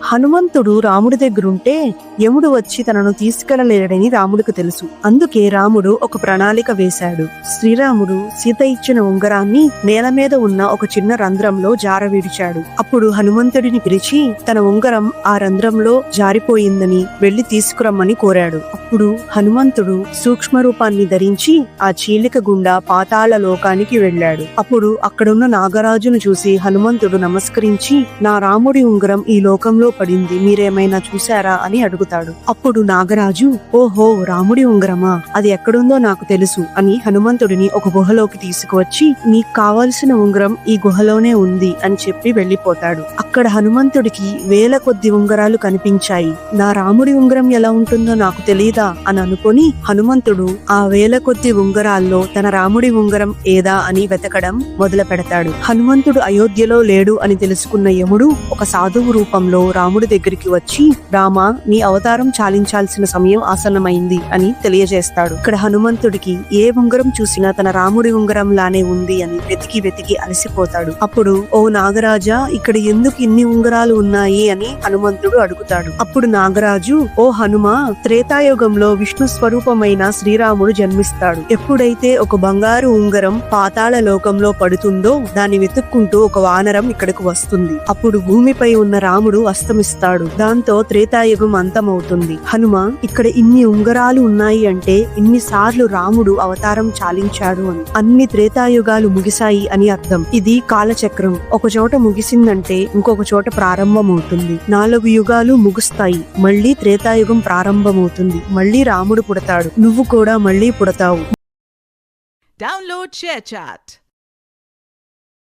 హనుమంతుడు రాముడి దగ్గరుంటే యముడు వచ్చి తనను తీసుకెళ్లలేడని రాముడికి తెలుసు. అందుకే రాముడు ఒక ప్రణాళిక వేశాడు. శ్రీరాముడు సీత ఇచ్చిన ఉంగరాన్ని నేల మీద ఉన్న ఒక చిన్న రంధ్రంలో జారవిడిచాడు. అప్పుడు హనుమంతుడిని పిలిచి తన ఉంగరం ఆ రంధ్రంలో జారిపోయిందని వెళ్లి తీసుకురమ్మని కోరాడు. అప్పుడు హనుమంతుడు సూక్ష్మ రూపాన్ని ధరించి ఆ చీలిక గుండా పాతాళ లోకానికి వెళ్లాడు. అప్పుడు అక్కడున్న నాగరాజును చూసి హనుమంతుడు నమస్కరించి, నా రాముడి ఉంగరం ఈ లోకంలో పడింది, మీరేమైనా చూశారా అని అడుగుతాడు. అప్పుడు నాగరాజు, ఓహో రాముడి ఉంగరమా, అది ఎక్కడుందో నాకు తెలుసు అని హనుమంతుడిని ఒక గుహలోకి తీసుకువచ్చి, నీకు కావలసిన ఉంగరం ఈ గుహలోనే ఉంది అని చెప్పి వెళ్లిపోతాడు. అక్కడ హనుమంతుడికి వేల కొద్ది ఉంగరాలు కనిపించాయి. నా రాముడి ఉంగరం ఎలా ఉంటుందో నాకు తెలియదా అని అనుకుని హనుమంతుడు ఆ వేల కొద్ది ఉంగరాల్లో తన రాముడి ఉంగరం ఏదా అని వెతకడం మొదలు పెడతాడు. హనుమంతుడు అయోధ్యలో లేడు అని తెలుసుకున్న యముడు ఒక సాధువు రూపంలో రాముడి దగ్గరికి వచ్చి, రామా, నీ అవతారం చాలించాల్సిన సమయం ఆసన్నమైంది అని తెలియజేస్తాడు. ఇక్కడ హనుమంతుడికి ఏ ఉంగరం చూసినా తన రాముడి ఉంగరం లానే ఉంది అని వెతికి వెతికి అలసిపోతాడు. అప్పుడు, ఓ నాగరాజా, ఇక్కడ ఎందుకు ఇన్ని ఉంగరాలు ఉన్నాయి అని హనుమంతుడు అడుగుతాడు. అప్పుడు నాగరాజు, ఓ హనుమా, త్రేతాయుగంలో విష్ణు స్వరూపమైన శ్రీరాముడు జన్మిస్తాడు. ఎప్పుడైతే ఒక బంగారు ఉంగరం పాతాళ లోకంలో పడుతుందో దాన్ని వెతుక్కుంటూ ఒక వానరం ఇక్కడికి వస్తుంది. అప్పుడు భూమిపై ఉన్న రాముడు అస్తమిస్తాడు. దాంతో త్రేతాయుగం అంతమవుతుంది. హనుమ, ఇక్కడ ఇన్ని ఉంగరాలు ఉన్నాయి అంటే ఇన్నిసార్లు రాముడు అవతారం చాలించాడు అని. అన్ని త్రేతాయుగాలు ముగిశాయి అని అర్థం. ఇది కాలచక్రం. ఒక చోట ముగిసిందంటే ఇంకొక చోట ప్రారంభమవుతుంది. 4 యుగాలు ముగుస్తాయి, మళ్లీ త్రేతాయుగం ప్రారంభమవుతుంది. మళ్లీ రాముడు పుడతాడు, నువ్వు కూడా మళ్లీ పుడతావు. Download ShareChat.